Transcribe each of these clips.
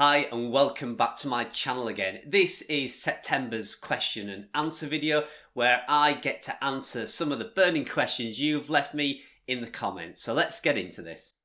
Hi and welcome back to my channel again. This is September's question and answer video where I get to answer some of the burning questions you've left me in the comments. So let's get into this.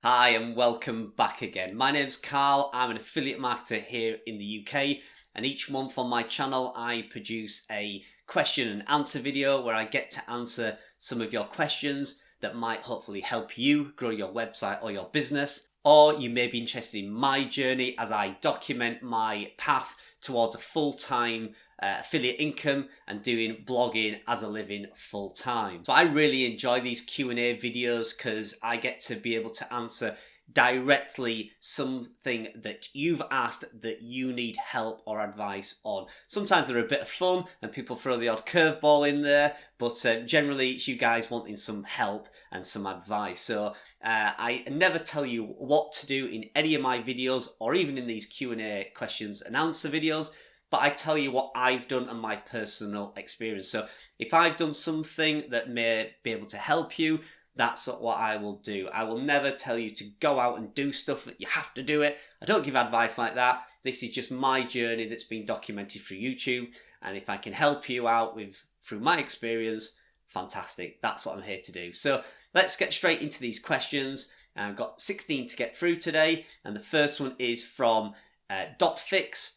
Hi and welcome back again. My name's Carl, I'm an affiliate marketer here in the UK, and each month on my channel I produce a question and answer video where I get to answer some of your questions that might hopefully help you grow your website or your business. Or you may be interested in my journey as I document my path towards a full-time affiliate income and doing blogging as a living full-time. So I really enjoy these Q&A videos because I get to be able to answer directly something that you've asked that you need help or advice on. Sometimes they're a bit of fun and people throw the odd curveball in there, but generally it's you guys wanting some help and some advice. So I never tell you what to do in any of my videos or even in these Q&A questions and answer videos, but I tell you what I've done and my personal experience. So if I've done something that may be able to help you, that's what I will do. I will never tell you to go out and do stuff that you have to do it. I don't give advice like that. This is just my journey that's been documented through YouTube. And if I can help you out through my experience, fantastic. That's what I'm here to do. So let's get straight into these questions. I've got 16 to get through today. And the first one is from .ficks.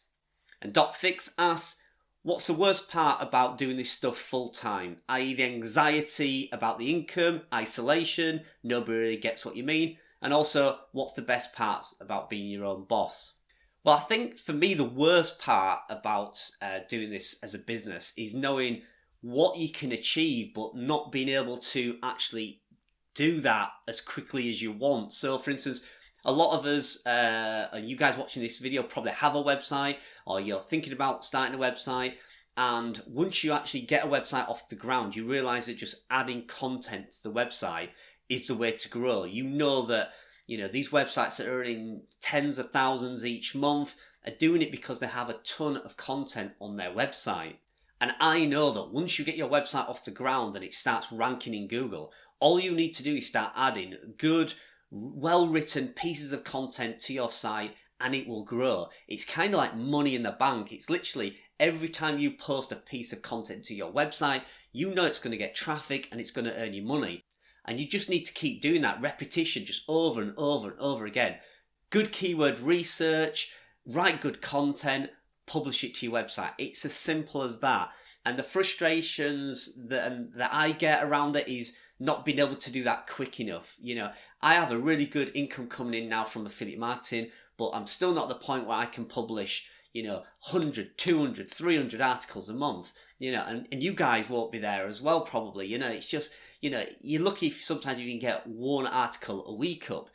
And .ficks asks, what's the worst part about doing this stuff full time? I.e. the anxiety about the income, isolation, nobody really gets what you mean, and also what's the best parts about being your own boss? Well, I think for me the worst part about doing this as a business is knowing what you can achieve but not being able to actually do that as quickly as you want. So for instance, a lot of us, and you guys watching this video probably have a website or you're thinking about starting a website, and once you actually get a website off the ground, you realise that just adding content to the website is the way to grow. You know that, these websites that are earning tens of thousands each month are doing it because they have a ton of content on their website. And I know that once you get your website off the ground and it starts ranking in Google, all you need to do is start adding good, well-written pieces of content to your site and it will grow. It's kind of like money in the bank. It's literally every time you post a piece of content to your website, you know it's going to get traffic and it's going to earn you money. And you just need to keep doing that repetition just over and over and over again. Good keyword research, write good content, publish it to your website. It's as simple as that. And the frustrations that I get around it is not being able to do that quick enough. I have a really good income coming in now from affiliate marketing, but I'm still not at the point where I can publish 100, 200, 300 articles a month, and you guys won't be there as well probably. It's just, you're lucky if sometimes you can get one article a week up,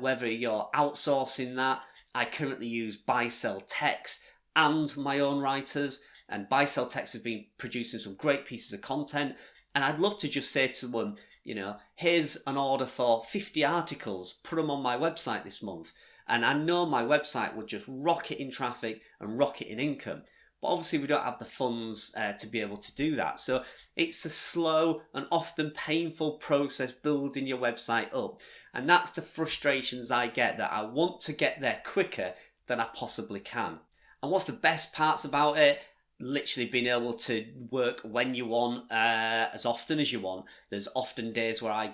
whether you're outsourcing that. I currently use Buy Sell Text and my own writers, and Buy Sell Text has been producing some great pieces of content. And I'd love to just say to them, here's an order for 50 articles, put them on my website this month. And I know my website would just rocket in traffic and rocket in income. But obviously we don't have the funds to be able to do that. So it's a slow and often painful process building your website up. And that's the frustrations I get, that I want to get there quicker than I possibly can. And what's the best parts about it? Literally being able to work when you want, as often as you want. There's often days where I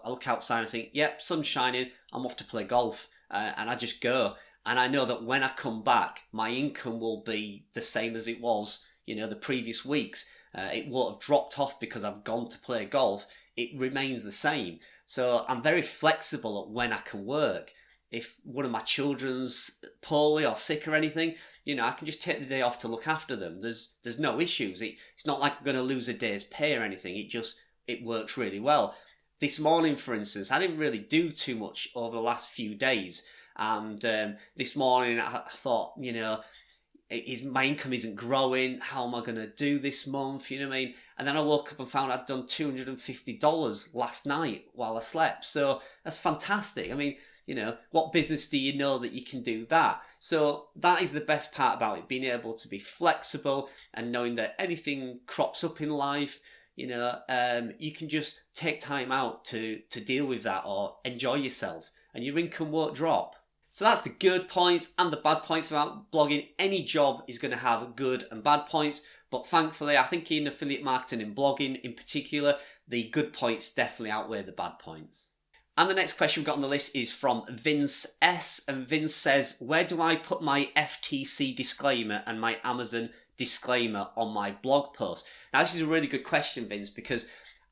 look outside and think, yep, sun's shining, I'm off to play golf, and I just go. And I know that when I come back, my income will be the same as it was, the previous weeks. It won't have dropped off because I've gone to play golf. It remains the same. So I'm very flexible at when I can work. If one of my children's poorly or sick or anything, I can just take the day off to look after them. There's no issues. It's not like I'm going to lose a day's pay or anything. It works really well. This morning, for instance, I didn't really do too much over the last few days. And this morning I thought, my income isn't growing. How am I going to do this month? You know what I mean? And then I woke up and found I'd done $250 last night while I slept. So that's fantastic. I mean, what business do you know that you can do that? So that is the best part about it, being able to be flexible and knowing that anything crops up in life, you can just take time out to deal with that or enjoy yourself, and your income won't drop. So that's the good points and the bad points about blogging. Any job is going to have good and bad points, but thankfully I think in affiliate marketing and blogging in particular, the good points definitely outweigh the bad points. And the next question we've got on the list is from Vince S. And Vince says, where do I put my FTC disclaimer and my Amazon disclaimer on my blog post? Now this is a really good question, Vince, because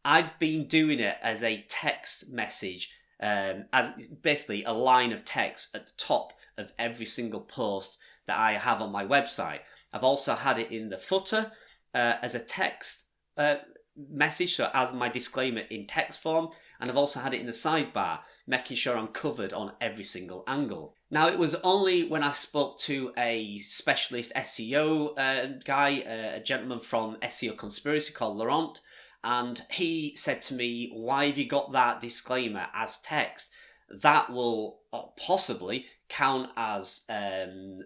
I've been doing it as a text message, as basically a line of text at the top of every single post that I have on my website. I've also had it in the footer as a text message, so as my disclaimer in text form, and I've also had it in the sidebar, making sure I'm covered on every single angle. Now, it was only when I spoke to a specialist SEO guy, a gentleman from SEO Conspiracy called Laurent, and he said to me, why have you got that disclaimer as text? That will possibly count as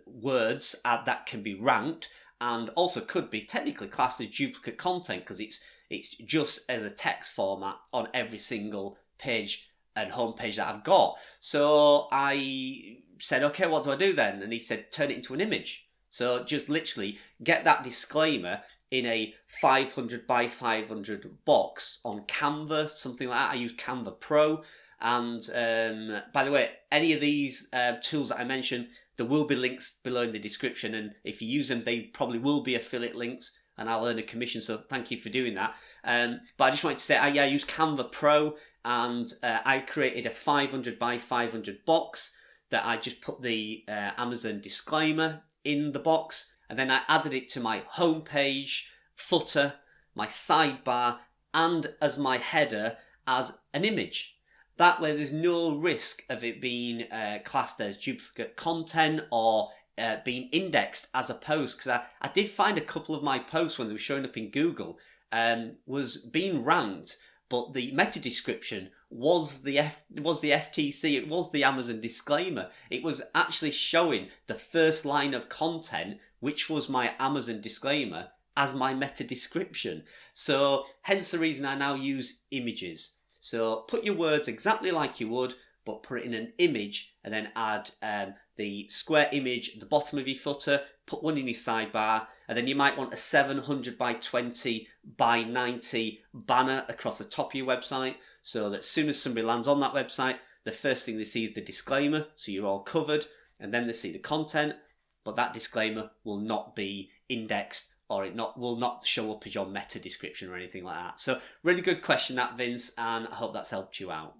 words that can be ranked, and also could be technically classed as duplicate content because it's just as a text format on every single page and homepage that I've got. So I said, okay, what do I do then? And he said, turn it into an image. So just literally get that disclaimer in a 500 by 500 box on Canva, something like that. I use Canva Pro. And by the way, any of these tools that I mentioned, there will be links below in the description. And if you use them, they probably will be affiliate links, and I'll earn a commission, so thank you for doing that. But I just wanted to say, I use Canva Pro, and I created a 500 by 500 box that I just put the Amazon disclaimer in the box, and then I added it to my homepage, footer, my sidebar, and as my header as an image. That way there's no risk of it being classed as duplicate content or being indexed as a post, because I did find a couple of my posts when they were showing up in Google was being ranked, but the meta description was the FTC, it was the Amazon disclaimer. It was actually showing the first line of content, which was my Amazon disclaimer, as my meta description. So hence the reason I now use images. So put your words exactly like you would, but put it in an image, and then add the square image at the bottom of your footer, put one in your sidebar, and then you might want a 700 by 20 by 90 banner across the top of your website, so that as soon as somebody lands on that website, the first thing they see is the disclaimer, so you're all covered, and then they see the content, but that disclaimer will not be indexed, or will not show up as your meta description or anything like that. So really good question that, Vince, and I hope that's helped you out.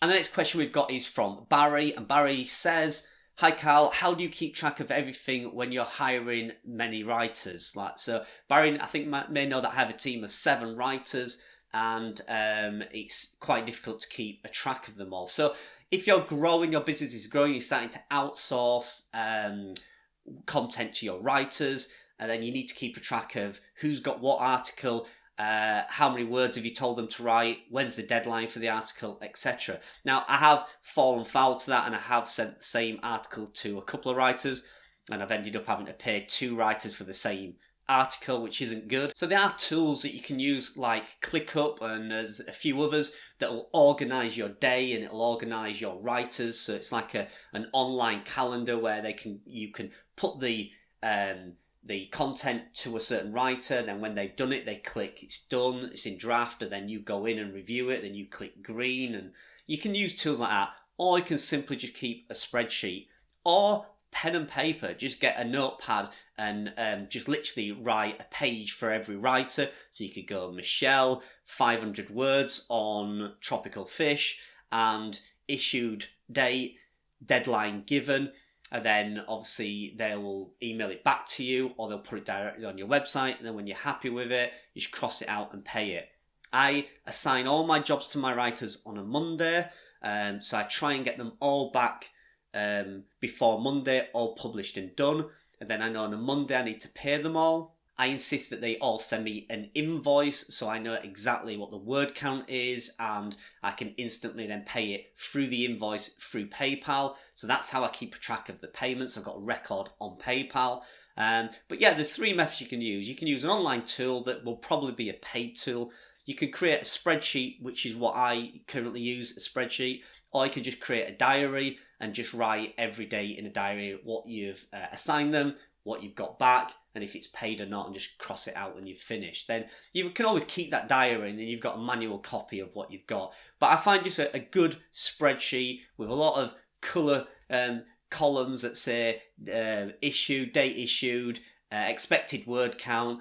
And the next question we've got is from Barry, and Barry says, hi Carl, how do you keep track of everything when you're hiring many writers? So Barry, I think may know that I have a team of 7 writers, and it's quite difficult to keep a track of them all. So if you're growing, your business is growing, you're starting to outsource content to your writers, and then you need to keep a track of who's got what article, how many words have you told them to write, when's the deadline for the article, etc. Now, I have fallen foul to that, and I have sent the same article to a couple of writers, and I've ended up having to pay 2 writers for the same article, which isn't good. So there are tools that you can use like ClickUp, and there's a few others that will organize your day, and it'll organize your writers. So it's like an online calendar where you can put the content to a certain writer, then when they've done it, they click it's done, it's in draft, and then you go in and review it, then you click green, and you can use tools like that, or you can simply just keep a spreadsheet, or pen and paper, just get a notepad and just literally write a page for every writer. So you could go Michelle, 500 words on tropical fish, and issued date, deadline given, and then obviously they will email it back to you, or they'll put it directly on your website, and then when you're happy with it, you just cross it out and pay it. I assign all my jobs to my writers on a Monday, so I try and get them all back before Monday, all published and done, and then I know on a Monday I need to pay them all. I insist that they all send me an invoice so I know exactly what the word count is, and I can instantly then pay it through the invoice through PayPal. So that's how I keep track of the payments. I've got a record on PayPal. But yeah, there's 3 methods you can use. You can use an online tool that will probably be a paid tool. You can create a spreadsheet, which is what I currently use, a spreadsheet, or you can just create a diary and just write every day in a diary what you've assigned them, what you've got back, and if it's paid or not, and just cross it out when you've finished. Then you can always keep that diary and then you've got a manual copy of what you've got. But I find just a good spreadsheet with a lot of colour columns that say issued, date issued, expected word count,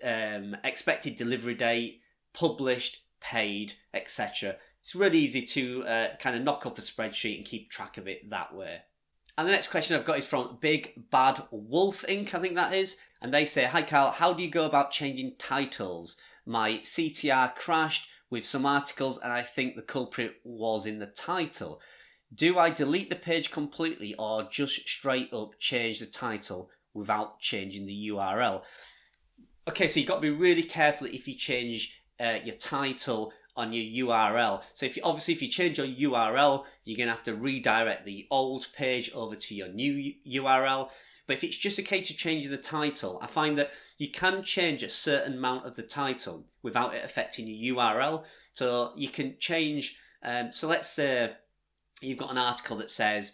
expected delivery date, published, paid, etc. It's really easy to kind of knock up a spreadsheet and keep track of it that way. And the next question I've got is from Bigbadwolfeinc, I think that is. And they say, "Hi Carl, how do you go about changing titles? My CTR crashed with some articles and I think the culprit was in the title. Do I delete the page completely or just straight up change the title without changing the URL?" Okay, so you've got to be really careful if you change your title on your URL. So if you change your URL, you're going to have to redirect the old page over to your new URL. But if it's just a case of changing the title, I find that you can change a certain amount of the title without it affecting your URL. So you can change, so let's say you've got an article that says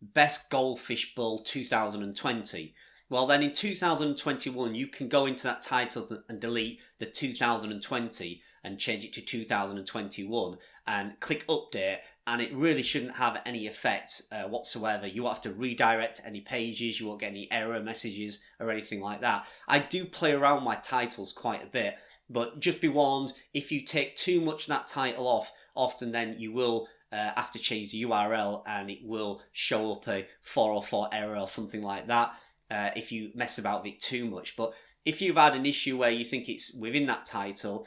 Best Goldfish Bull 2020. Well, then in 2021, you can go into that title and delete the 2020 and change it to 2021 and click update, and it really shouldn't have any effect whatsoever. You won't have to redirect any pages, you won't get any error messages or anything like that. I do play around my titles quite a bit, but just be warned, if you take too much of that title off, often then you will have to change the URL and it will show up a 404 error or something like that if you mess about with it too much. But if you've had an issue where you think it's within that title,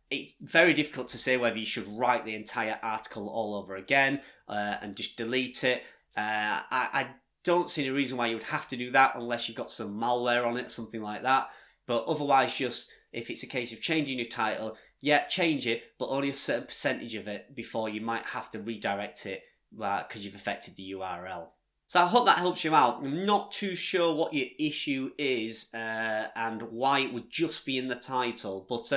it's very difficult to say whether you should write the entire article all over again and just delete it. I don't see any reason why you would have to do that unless you've got some malware on it, something like that. But otherwise, just if it's a case of changing your title, yeah, change it, but only a certain percentage of it before you might have to redirect it because you've affected the URL. So I hope that helps you out. I'm not too sure what your issue is and why it would just be in the title. But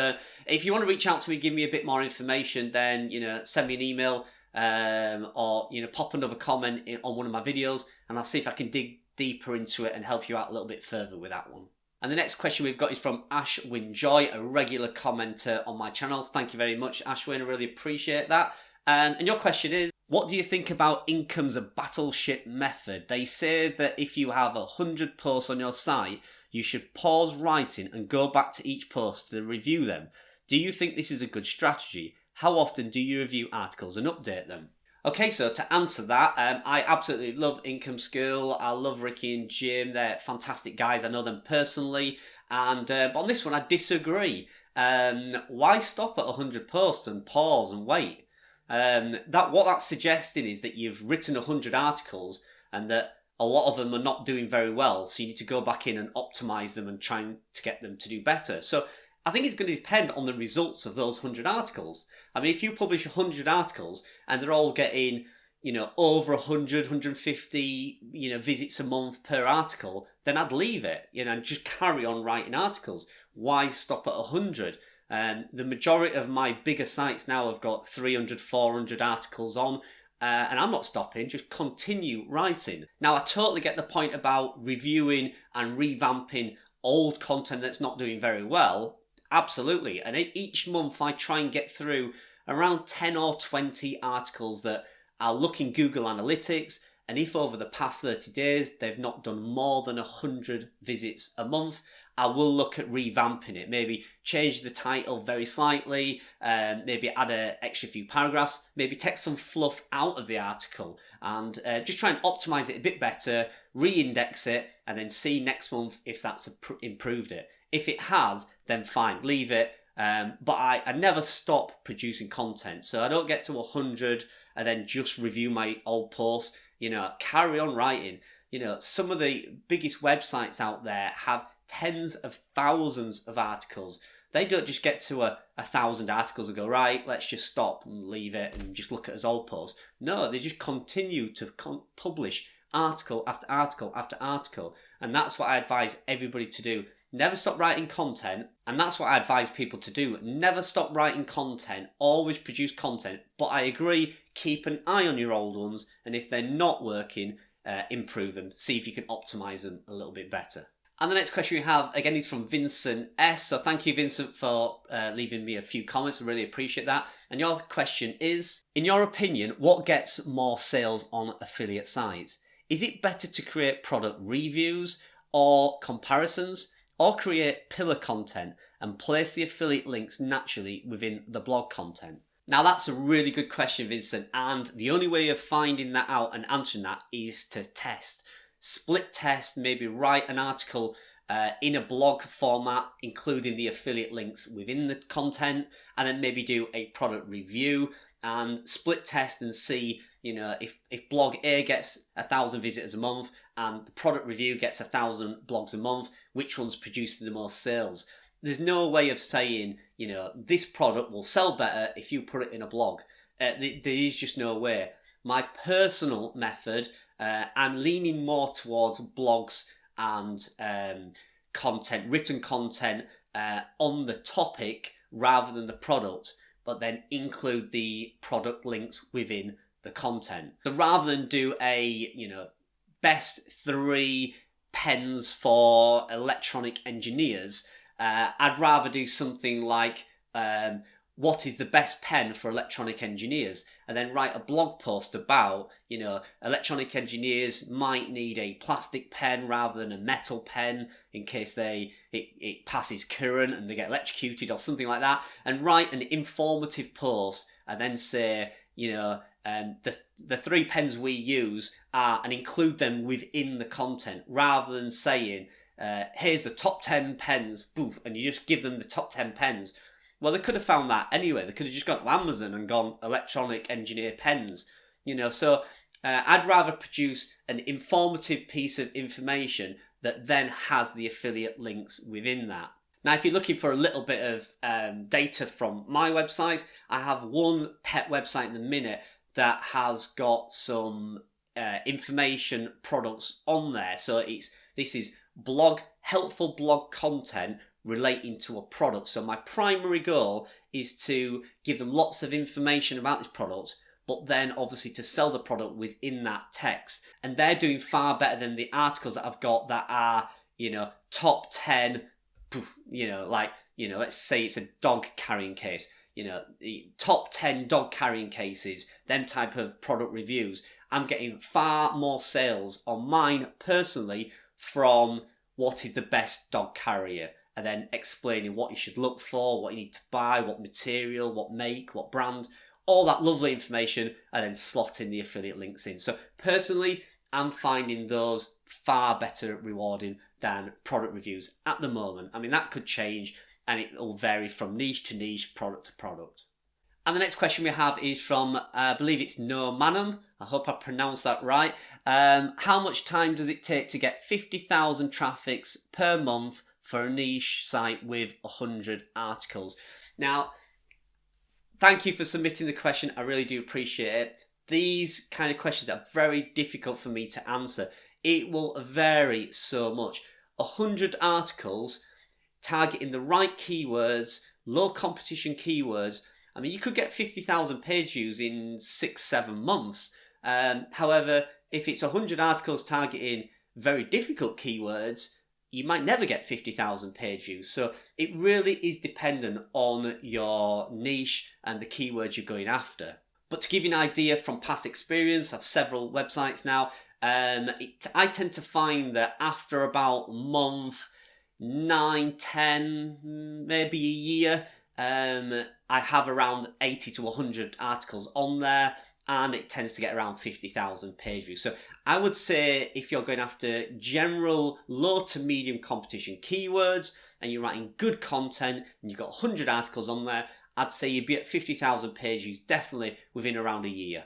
if you want to reach out to me, give me a bit more information, then send me an email or pop another comment on one of my videos, and I'll see if I can dig deeper into it and help you out a little bit further with that one. And the next question we've got is from Ashwin Joy, a regular commenter on my channel. Thank you very much, Ashwin. I really appreciate that. And your question is, what do you think about Incom's battleship method? They say that if you have 100 posts on your site, you should pause writing and go back to each post to review them. Do you think this is a good strategy? How often do you review articles and update them? Okay, so to answer that, I absolutely love Income School. I love Ricky and Jim. They're fantastic guys. I know them personally. And on this one, I disagree. Why stop at 100 posts and pause and wait? What that's suggesting is that you've written 100 articles and that a lot of them are not doing very well, so you need to go back in and optimize them and try to get them to do better. So I think it's going to depend on the results of those 100 articles. I mean, if you publish 100 articles and they're all getting over 100, 150 visits a month per article, then I'd leave it and just carry on writing articles. Why stop at 100? The majority of my bigger sites now have got 300, 400 articles on, and I'm not stopping, just continue writing. Now, I totally get the point about reviewing and revamping old content that's not doing very well. Absolutely. And each month I try and get through around 10 or 20 articles that I'll look in Google Analytics, and if over the past 30 days they've not done more than 100 visits a month, I will look at revamping it. Maybe change the title very slightly, maybe add an extra few paragraphs, maybe take some fluff out of the article and just try and optimize it a bit better, re-index it, and then see next month if that's improved it. If it has, then fine, leave it. But I never stop producing content. So I don't get to 100 and then just review my old posts. Carry on writing. Some of the biggest websites out there have tens of thousands of articles. They don't just get to 1,000 articles and go, right, let's just stop and leave it and just look at us old posts. No, they just continue to publish article after article after article. And that's what I advise everybody to do. Never stop writing content. And that's what I advise people to do. Never stop writing content. Always produce content. But I agree, keep an eye on your old ones. And if they're not working, improve them. See if you can optimize them a little bit better. And the next question we have, again, is from Vincent S. So thank you, Vincent, for leaving me a few comments. I really appreciate that. And your question is, in your opinion, what gets more sales on affiliate sites? Is it better to create product reviews or comparisons, or create pillar content and place the affiliate links naturally within the blog content? Now, that's a really good question, Vincent. And the only way of finding that out and answering that is to test. Split test, maybe write an article in a blog format, including the affiliate links within the content, and then maybe do a product review and split test and see, if blog A gets 1,000 visitors a month and the product review gets 1,000 blogs a month, which one's producing the most sales? There's no way of saying, this product will sell better if you put it in a blog. There is just no way. My personal method, I'm leaning more towards blogs and written content on the topic rather than the product, but then include the product links within the content. So rather than do a, best 3 pens for electronic engineers, I'd rather do something like what is the best pen for electronic engineers, and then write a blog post about, electronic engineers might need a plastic pen rather than a metal pen in case it passes current and they get electrocuted or something like that, and write an informative post and then say, the 3 pens we use are, and include them within the content, rather than saying, here's the top 10 pens, boof, and you just give them the top 10 pens. Well, they could have found that anyway. They could have just gone to Amazon and gone electronic engineer pens, So I'd rather produce an informative piece of information that then has the affiliate links within that. Now, if you're looking for a little bit of data from my websites, I have one pet website in the minute that has got some information products on there. So this is helpful blog content relating to a product. So my primary goal is to give them lots of information about this product, but then obviously to sell the product within that text. And they're doing far better than the articles that I've got that are, top 10, let's say it's a dog carrying case, the top 10 dog carrying cases, them type of product reviews. I'm getting far more sales on mine personally from what is the best dog carrier, and then explaining what you should look for, what you need to buy, what material, what make, what brand, all that lovely information, and then slotting the affiliate links in. So personally, I'm finding those far better rewarding than product reviews at the moment. I mean, that could change, and it will vary from niche to niche, product to product. And the next question we have is from, I believe it's Nomanam. I hope I pronounced that right. How much time does it take to get 50,000 traffics per month for a niche site with 100 articles? Now, thank you for submitting the question. I really do appreciate it. These kind of questions are very difficult for me to answer. It will vary so much. 100 articles targeting the right keywords, low competition keywords. I mean, you could get 50,000 page views in 6-7 months. However, if it's 100 articles targeting very difficult keywords, you might never get 50,000 page views. So it really is dependent on your niche and the keywords you're going after. But to give you an idea from past experience, I have several websites now. I tend to find that after about a month, 9, 10, maybe a year, I have around 80 to 100 articles on there, and it tends to get around 50,000 page views. So I would say if you're going after general low to medium competition keywords and you're writing good content and you've got 100 articles on there, I'd say you'd be at 50,000 page views definitely within around a year.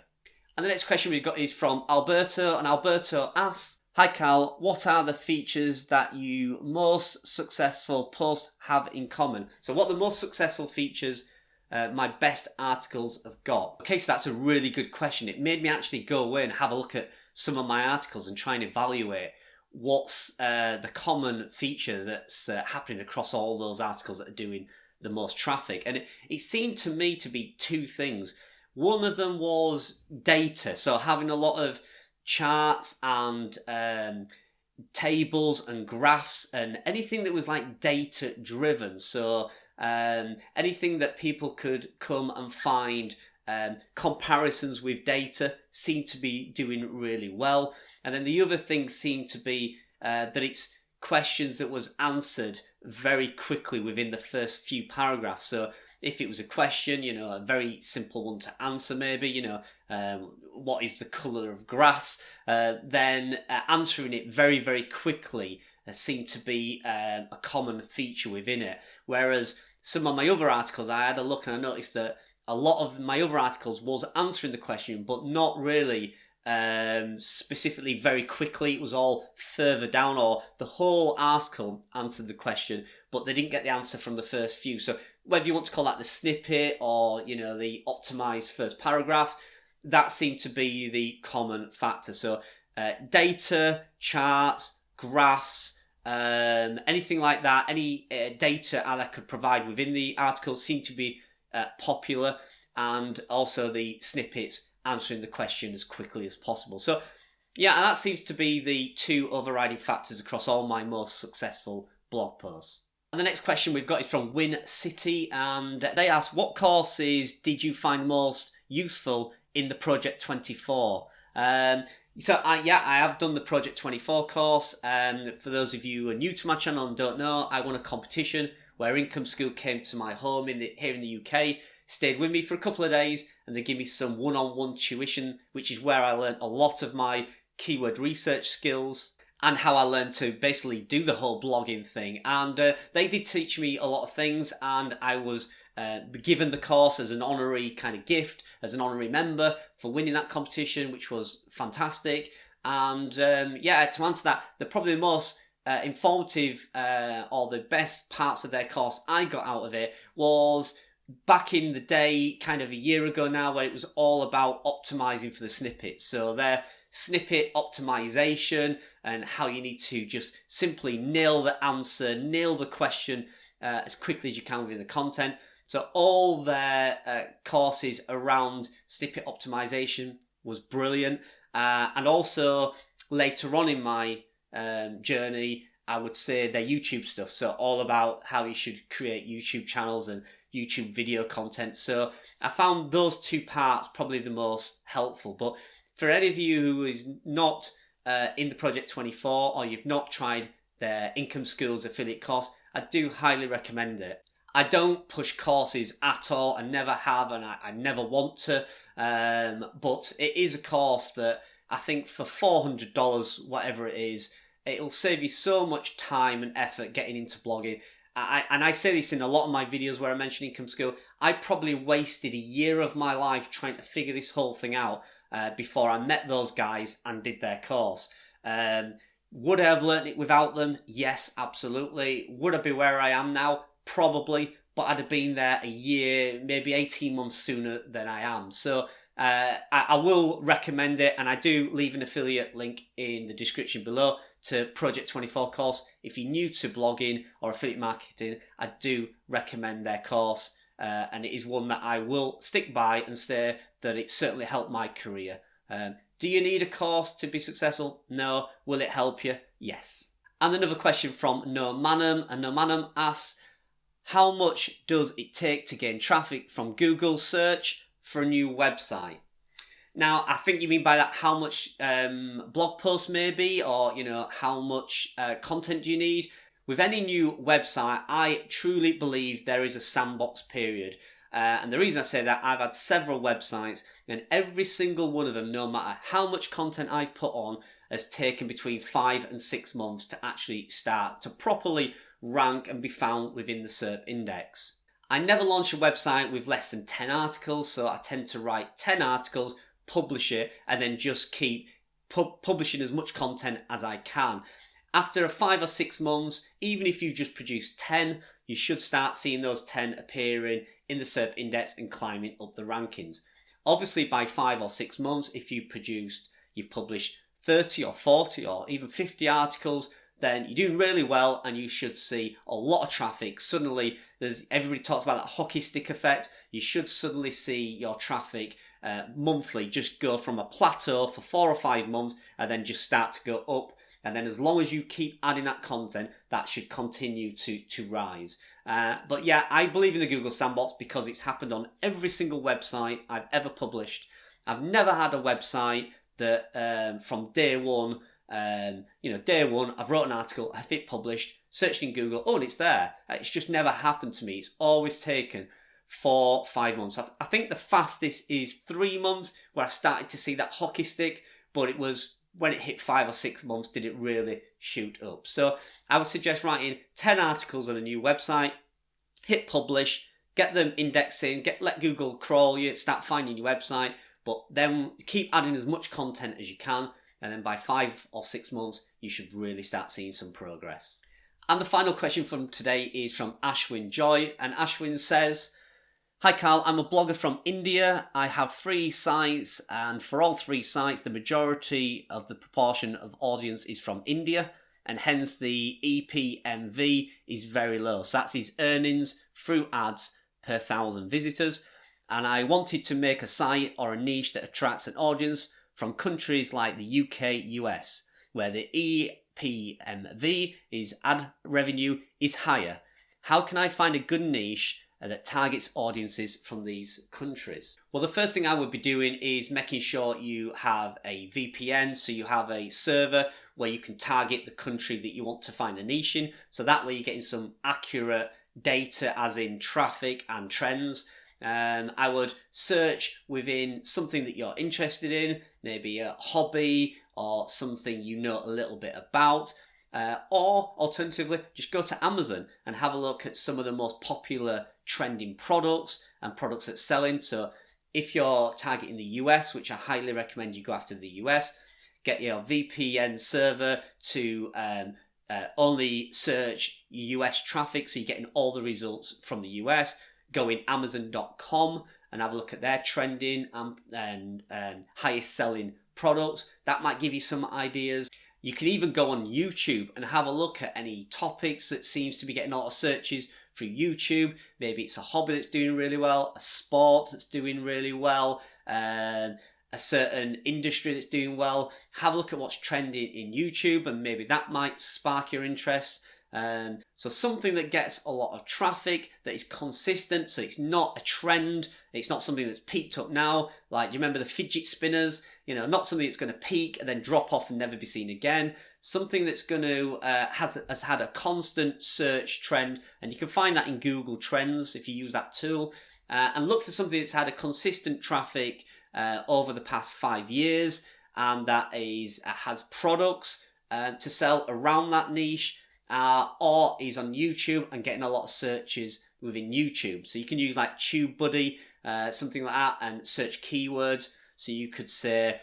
And the next question we've got is from Alberto, and Alberto asks, Hi Cal, what are the features that you most successful posts have in common? So what are the most successful features my best articles have got? Okay, so that's a really good question. It made me actually go away and have a look at some of my articles and try and evaluate what's the common feature that's happening across all those articles that are doing the most traffic. And it seemed to me to be two things. One of them was data, so having a lot of charts and tables and graphs and anything that was like data driven. So anything that people could come and find comparisons with data seemed to be doing really well. And then the other thing seemed to be that it's questions that was answered very quickly within the first few paragraphs. So if it was a question, a very simple one to answer, maybe, what is the colour of grass? Then answering it very, very quickly seemed to be a common feature within it. Whereas some of my other articles, I had a look and I noticed that a lot of my other articles was answering the question, but not really specifically very quickly. It was all further down, or the whole article answered the question, but they didn't get the answer from the first few. So whether you want to call that the snippet or the optimized first paragraph, that seemed to be the common factor. So data, charts, graphs, anything like that, any data I could provide within the article seemed to be popular, and also the snippets answering the question as quickly as possible. So yeah, that seems to be the two overriding factors across all my most successful blog posts. And the next question we've got is from Win City, and they ask, what courses did you find most useful in the Project 24? I have done the Project 24 course. For those of you who are new to my channel and don't know, I won a competition where Income School came to my home here in the UK, stayed with me for a couple of days, and they gave me some one-on-one tuition, which is where I learned a lot of my keyword research skills and how I learned to basically do the whole blogging thing. And they did teach me a lot of things, and I was given the course as an honorary kind of gift, as an honorary member for winning that competition, which was fantastic. And to answer that, probably the most informative or the best parts of their course I got out of it was back in the day, kind of a year ago now, where it was all about optimizing for the snippets. So their snippet optimization and how you need to just simply nail the answer, nail the question as quickly as you can within the content. So all their courses around snippet optimization was brilliant. And also later on in my journey, I would say their YouTube stuff. So all about how you should create YouTube channels and YouTube video content. So I found those two parts probably the most helpful. But for any of you who is not in the Project 24, or you've not tried their Income School's affiliate course, I do highly recommend it. I don't push courses at all. I never have, and I never want to. But it is a course that I think for $400, whatever it is, it'll save you so much time and effort getting into blogging. And I say this in a lot of my videos where I mention Income School. I probably wasted a year of my life trying to figure this whole thing out before I met those guys and did their course. Would I have learnt it without them? Yes, absolutely. Would I be where I am now? Probably, but I'd have been there a year, maybe 18 months sooner than I am. So I will recommend it, and I do leave an affiliate link in the description below to Project 24 course. If you're new to blogging or affiliate marketing, I do recommend their course, and it is one that I will stick by and say that it certainly helped my career. Do you need a course to be successful? No. Will it help you? Yes. And another question from Nomanam, and Nomanam asks, how much does it take to gain traffic from Google search for a new website? Now, I think you mean by that how much blog posts maybe, or how much content do you need? With any new website, I truly believe there is a sandbox period. And the reason I say that, I've had several websites, and every single one of them, no matter how much content I've put on, has taken between 5 and 6 months to actually start to properly rank and be found within the SERP index. I never launch a website with less than 10 articles, so I tend to write 10 articles, publish it, and then just keep publishing as much content as I can. After 5 or 6 months, even if you just produce 10, you should start seeing those 10 appearing in the SERP index and climbing up the rankings. Obviously, by 5 or 6 months, if you've published 30 or 40 or even 50 articles, then you're doing really well and you should see a lot of traffic. Suddenly, everybody talks about that hockey stick effect. You should suddenly see your traffic monthly just go from a plateau for 4 or 5 months and then just start to go up. And then as long as you keep adding that content, that should continue to rise. But yeah, I believe in the Google Sandbox because it's happened on every single website I've ever published. I've never had a website that from day one, day one, I've wrote an article, I've hit published, searched in Google, oh, and it's there. It's just never happened to me. It's always taken 4, 5 months. I think the fastest is 3 months where I started to see that hockey stick, but it was when it hit 5 or 6 months did it really shoot up. So I would suggest writing 10 articles on a new website, hit publish, get them indexing, let Google crawl you, start finding your website, but then keep adding as much content as you can, and then by 5 or 6 months you should really start seeing some progress. And the final question from today is from Ashwin Joy, and Ashwin says, "Hi Carl, I'm a blogger from India. I have 3 sites, and for all 3 sites, the majority of the proportion of audience is from India, and hence the EPMV is very low. So that's his earnings through ads per 1,000 visitors. And I wanted to make a site or a niche that attracts an audience from countries like the UK, US, where the EPMV is ad revenue is higher. How can I find a good niche that targets audiences from these countries?" Well, the first thing I would be doing is making sure you have a VPN, so you have a server where you can target the country that you want to find a niche in, so that way you're getting some accurate data as in traffic and trends. I would search within something that you're interested in, maybe a hobby or something you know a little bit about. Or alternatively, just go to Amazon and have a look at some of the most popular trending products and products that's selling. So if you're targeting the US, which I highly recommend you go after the US, get your VPN server to only search US traffic, so you're getting all the results from the US. Go in Amazon.com and have a look at their trending and highest selling products. That might give you some ideas. You can even go on YouTube and have a look at any topics that seems to be getting a lot of searches through YouTube. Maybe it's a hobby that's doing really well, a sport that's doing really well, a certain industry that's doing well. Have a look at what's trending in YouTube and maybe that might spark your interest. So something that gets a lot of traffic, that is consistent, so it's not a trend, it's not something that's peaked up now, like you remember the fidget spinners, not something that's going to peak and then drop off and never be seen again. Something that's going to has had a constant search trend, and you can find that in Google Trends if you use that tool, and look for something that's had a consistent traffic over the past 5 years, and that has products to sell around that niche. Or is on YouTube and getting a lot of searches within YouTube. So you can use like TubeBuddy, something like that, and search keywords. So you could say,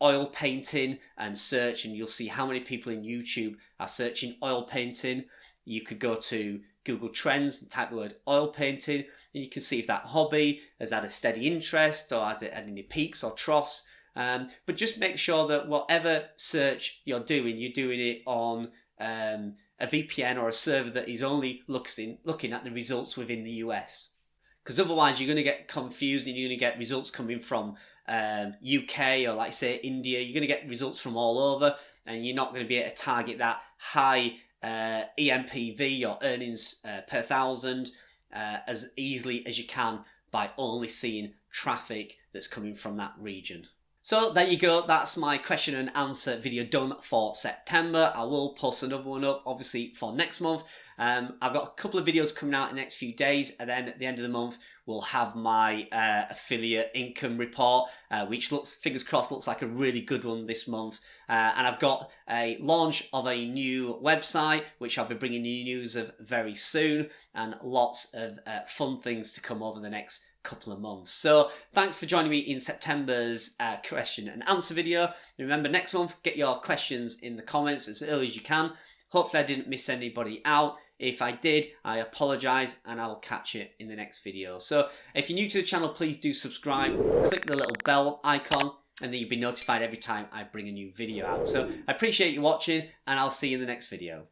oil painting and search, and you'll see how many people in YouTube are searching oil painting. You could go to Google Trends and type the word oil painting, and you can see if that hobby has had a steady interest or has it had any peaks or troughs. But just make sure that whatever search you're doing it on a VPN or a server that is only looking at the results within the US, because otherwise you're going to get confused and you're going to get results coming from UK or like say India. You're going to get results from all over, and you're not going to be able to target that high EMPV or earnings per 1,000 as easily as you can by only seeing traffic that's coming from that region. So there you go, that's my question and answer video done for September. I will post another one up, obviously, for next month. I've got a couple of videos coming out in the next few days, and then at the end of the month, we'll have my affiliate income report, which looks, fingers crossed, looks like a really good one this month. And I've got a launch of a new website, which I'll be bringing you news of very soon, and lots of fun things to come over the next couple of months. So thanks for joining me in September's question and answer video. Remember, next month, get your questions in the comments as early as you can. Hopefully I didn't miss anybody out. If I did, I apologise, and I will catch you in the next video. So if you're new to the channel, please do subscribe, click the little bell icon, and then you'll be notified every time I bring a new video out. So I appreciate you watching, and I'll see you in the next video.